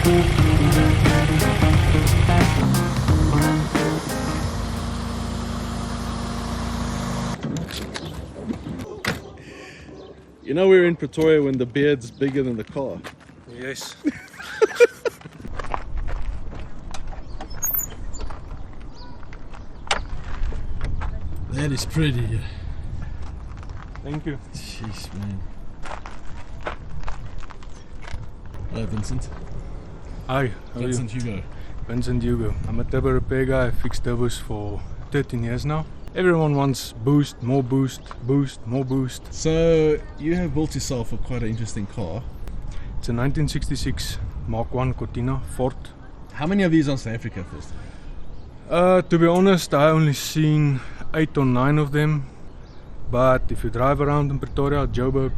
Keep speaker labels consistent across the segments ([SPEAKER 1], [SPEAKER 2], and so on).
[SPEAKER 1] You know we're in Pretoria when the beard's bigger than the car.
[SPEAKER 2] Yes.
[SPEAKER 3] That is pretty.
[SPEAKER 2] Thank you.
[SPEAKER 3] Jeez, man. Hello, Vincent.
[SPEAKER 2] Hi, how are you?
[SPEAKER 3] Vincent Hugo.
[SPEAKER 2] Vincent Hugo. I'm a turbo repair guy. I fix turbos for 13 years now. Everyone wants boost, more boost, boost, more boost.
[SPEAKER 3] So, you have built yourself a quite an interesting car.
[SPEAKER 2] It's a 1966 Mark 1 Cortina Ford.
[SPEAKER 3] How many of these are in South Africa first?
[SPEAKER 2] To be honest, I only seen 8 or 9 of them. But if you drive around in Pretoria, Joburg,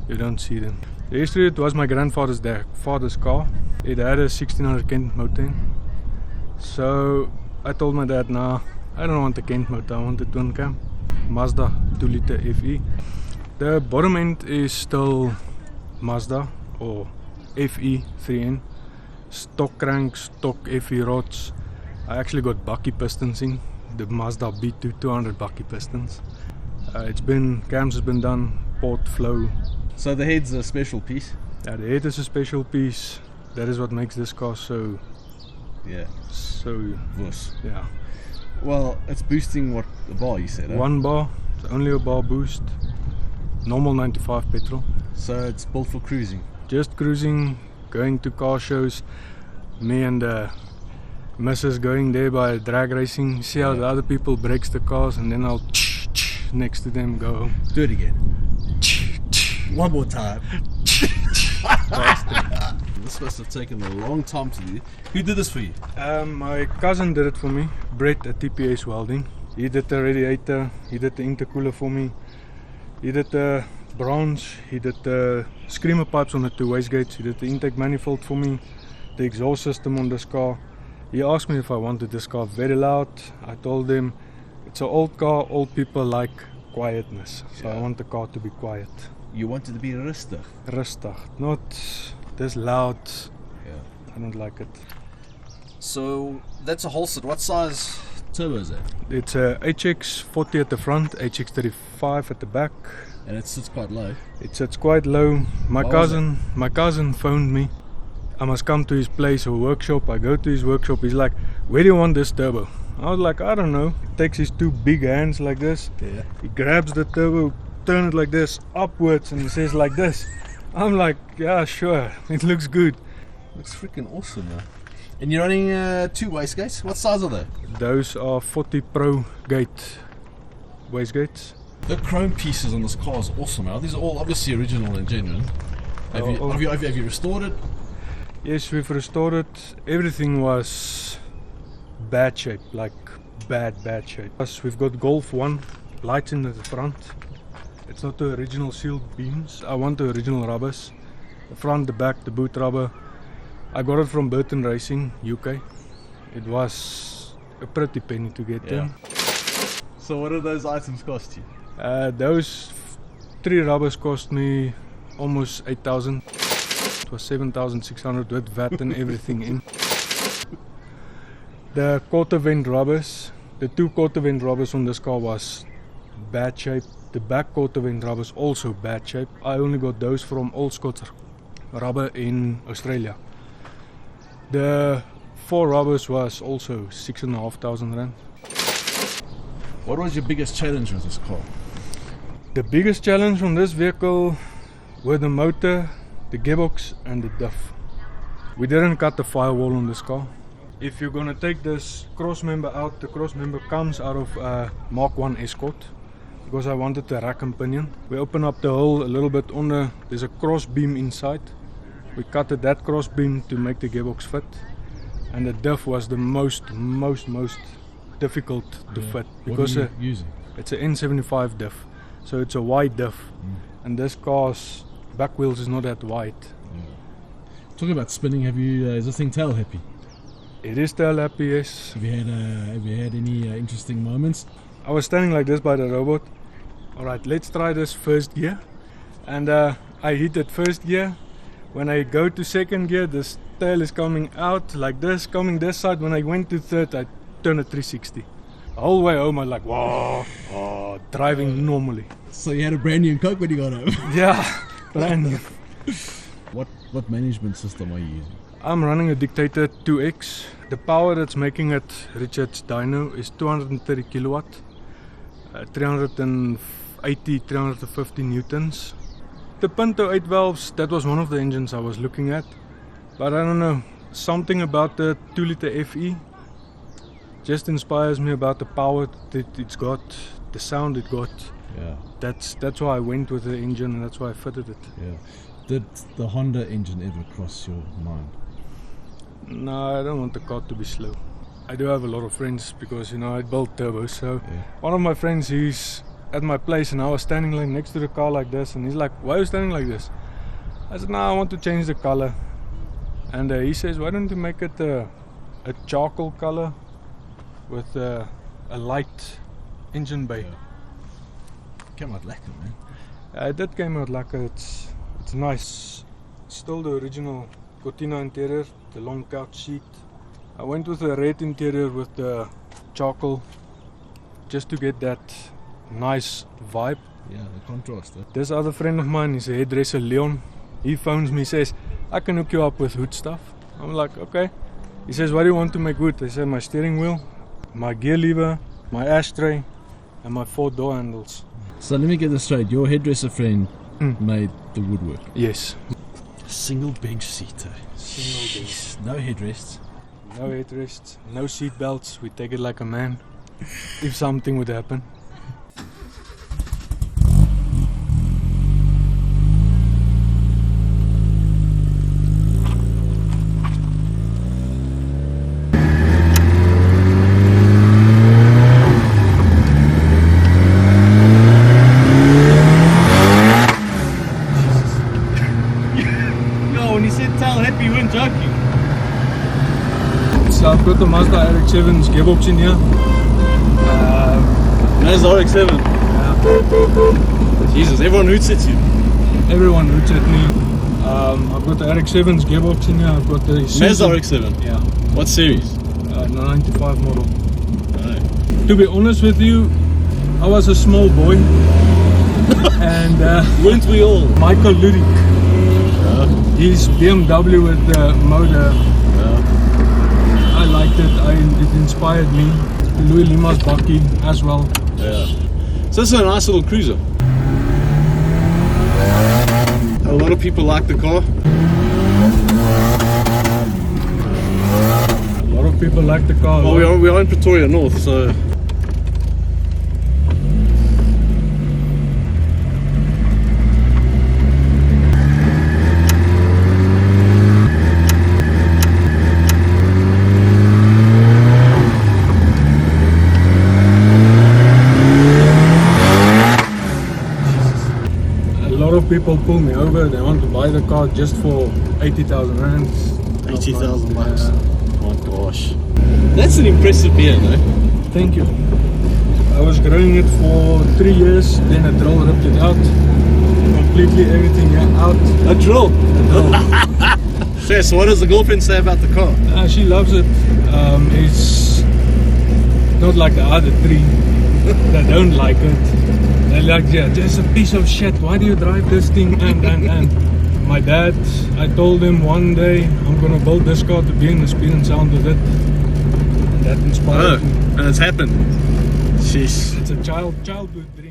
[SPEAKER 2] you don't see them. The history, it was my grandfather's father's car. It had a 1600 Kent motor. So I told my dad, nah, I don't want a Kent motor, I want a twin cam. Mazda 2 liter FE. The bottom end is still Mazda or FE 3N. Stock cranks, stock FE rods. I actually got bucky pistons in. The Mazda B2 200 bucky pistons. Cams has been done, port, flow.
[SPEAKER 3] So the head's a special piece?
[SPEAKER 2] Yeah, the head is a special piece. That is what makes this car so
[SPEAKER 3] Vos.
[SPEAKER 2] Yeah.
[SPEAKER 3] Well, it's boosting what the bar you said,
[SPEAKER 2] 1 bar, it's only a bar boost. Normal 95 petrol.
[SPEAKER 3] So it's built for cruising?
[SPEAKER 2] Just cruising, going to car shows. Me and the missus going there by drag racing, see how the other people breaks the cars, and then I'll next to them, go home.
[SPEAKER 3] Do it again. One more time. This must have taken a long time to do. Who did this for you?
[SPEAKER 2] My cousin did it for me, Brett at TPS Welding. He did the radiator, he did the intercooler for me, he did the branch, he did the screamer pipes on the 2 wastegates, he did the intake manifold for me, the exhaust system on this car. He asked me if I wanted this car very loud. I told him it's an old car, old people like quietness, so I want the car to be quiet.
[SPEAKER 3] You wanted to be rustig.
[SPEAKER 2] Rustig, not this loud.
[SPEAKER 3] Yeah.
[SPEAKER 2] I don't like it.
[SPEAKER 3] So that's a Holstein. What size turbo is that?
[SPEAKER 2] It's a HX40 at the front, HX35 at the back.
[SPEAKER 3] And it sits quite low.
[SPEAKER 2] It sits quite low. My cousin phoned me. I must come to his place or workshop. I go to his workshop. He's like, where do you want this turbo? I was like, I don't know. He takes his 2 big hands like this.
[SPEAKER 3] Yeah.
[SPEAKER 2] He grabs the turbo, turn it like this, upwards, and he says like this. I'm like, yeah, sure. It looks good.
[SPEAKER 3] Looks freaking awesome, man. And you're running 2 wastegates. What size are they?
[SPEAKER 2] Those are 40 Pro gate wastegates.
[SPEAKER 3] The chrome pieces on this car is awesome, man. These are all obviously original and genuine. Have you restored it?
[SPEAKER 2] Yes, we've restored it. Everything was bad shape, like bad shape. Plus, we've got Golf 1 lights in the front. It's not the original sealed beams. I want the original rubbers. The front, the back, the boot rubber. I got it from Burton Racing, UK. It was a pretty penny to get them.
[SPEAKER 3] So what did those items cost you?
[SPEAKER 2] Those 3 rubbers cost me almost 8,000. It was 7,600 with VAT and everything in. The quarter vent rubbers, the 2 quarter vent rubbers on this car was bad shape. The back quarter vent rubbers also bad shape. I only got those from Old Scots Rubber in Australia. The 4 rubbers was also 6,500 rand.
[SPEAKER 3] What was your biggest challenge with this car?
[SPEAKER 2] The biggest challenge on this vehicle were the motor, the gearbox and the diff. We didn't cut the firewall on this car. If you're gonna take this cross member out, the cross member comes out of a Mark 1 Escort because I wanted the rack and pinion. We open up the hole a little bit under, there's a cross beam inside. We cut that cross beam to make the gearbox fit, and the diff was the most difficult to fit because
[SPEAKER 3] what are you using?
[SPEAKER 2] It's an N75 diff, so it's a wide diff, and this car's back wheels is not that wide.
[SPEAKER 3] Talking about spinning, is this thing tail happy?
[SPEAKER 2] It is tail happy, yes.
[SPEAKER 3] Have you had any interesting moments?
[SPEAKER 2] I was standing like this by the robot. Alright, let's try this first gear. And I hit it first gear. When I go to second gear, this tail is coming out like this, coming this side. When I went to third, I turned a 360. The whole way home, I was like, wow, driving normally.
[SPEAKER 3] So you had a brand new Coke when you got home?
[SPEAKER 2] Yeah, brand new.
[SPEAKER 3] What management system are you using?
[SPEAKER 2] I'm running a Dictator 2X. The power that's making it Richard's dyno is 230 kilowatt, 380, 350 newtons. The Pinto 8 valves, that was one of the engines I was looking at. But I don't know, something about the 2-liter FE just inspires me about the power that it's got, the sound it got.
[SPEAKER 3] Yeah.
[SPEAKER 2] That's why I went with the engine and that's why I fitted it.
[SPEAKER 3] Yeah. Did the Honda engine ever cross your mind?
[SPEAKER 2] No, I don't want the car to be slow. I do have a lot of friends because, you know, I built turbos. So one of my friends, he's at my place and I was standing like next to the car like this, and he's like, "Why are you standing like this?" I said, "No, I want to change the color." And he says, "Why don't you make it a charcoal color with a light engine bay?"
[SPEAKER 3] Came out lacquer, man.
[SPEAKER 2] It did came out lacquer. It's nice. It's still the original Cortina interior, the long couch seat. I went with a red interior with the charcoal just to get that nice vibe.
[SPEAKER 3] Yeah, the contrast.
[SPEAKER 2] This other friend of mine is a hairdresser, Leon. He phones me, says, "I can hook you up with wood stuff." I'm like, okay. He says, "What do you want to make wood?" I said, "My steering wheel, my gear lever, my ashtray, and my 4 door handles."
[SPEAKER 3] So let me get this straight. Your hairdresser friend made the woodwork.
[SPEAKER 2] Yes.
[SPEAKER 3] Single bench seat.
[SPEAKER 2] Single bench.
[SPEAKER 3] No headrests.
[SPEAKER 2] No headrests, no seat belts. We take it like a man if something would happen. So I've got the Mazda RX-7's gearbox in here.
[SPEAKER 1] Mazda RX-7?
[SPEAKER 2] Yeah.
[SPEAKER 1] Jesus, everyone hoots at you.
[SPEAKER 2] Everyone hoots at me. I've got the RX-7's gearbox in here. I've got the
[SPEAKER 1] Mazda RX-7?
[SPEAKER 2] Yeah.
[SPEAKER 1] What series?
[SPEAKER 2] 95 model.
[SPEAKER 1] Right.
[SPEAKER 2] To be honest with you, I was a small boy. And
[SPEAKER 1] weren't we all?
[SPEAKER 2] Michael Ludik. His BMW with the motor. I liked it. It inspired me. Louis Lima's Bucky as well.
[SPEAKER 1] Yeah. So this is a nice little cruiser. A lot of people like the car.
[SPEAKER 2] A lot of people like the car.
[SPEAKER 1] Well, we are in Pretoria North, so.
[SPEAKER 2] People pull me over, they want to buy the car just for 80,000 rand.
[SPEAKER 1] 80,000 bucks. Oh my gosh. That's an impressive beer, no?
[SPEAKER 2] Thank you. I was growing it for 3 years, then a drill ripped it out. Completely everything out.
[SPEAKER 1] A drill?
[SPEAKER 2] A drill.
[SPEAKER 1] Yeah, so what does the girlfriend say about the car?
[SPEAKER 2] She loves it. It's not like the other 3 that don't like it. They're like, "Yeah, just a piece of shit. Why do you drive this thing?" And my dad, I told him one day I'm gonna build this car to be in the speed and sound of it. And that inspired me.
[SPEAKER 1] And it's happened. Jeez.
[SPEAKER 2] It's a childhood dream.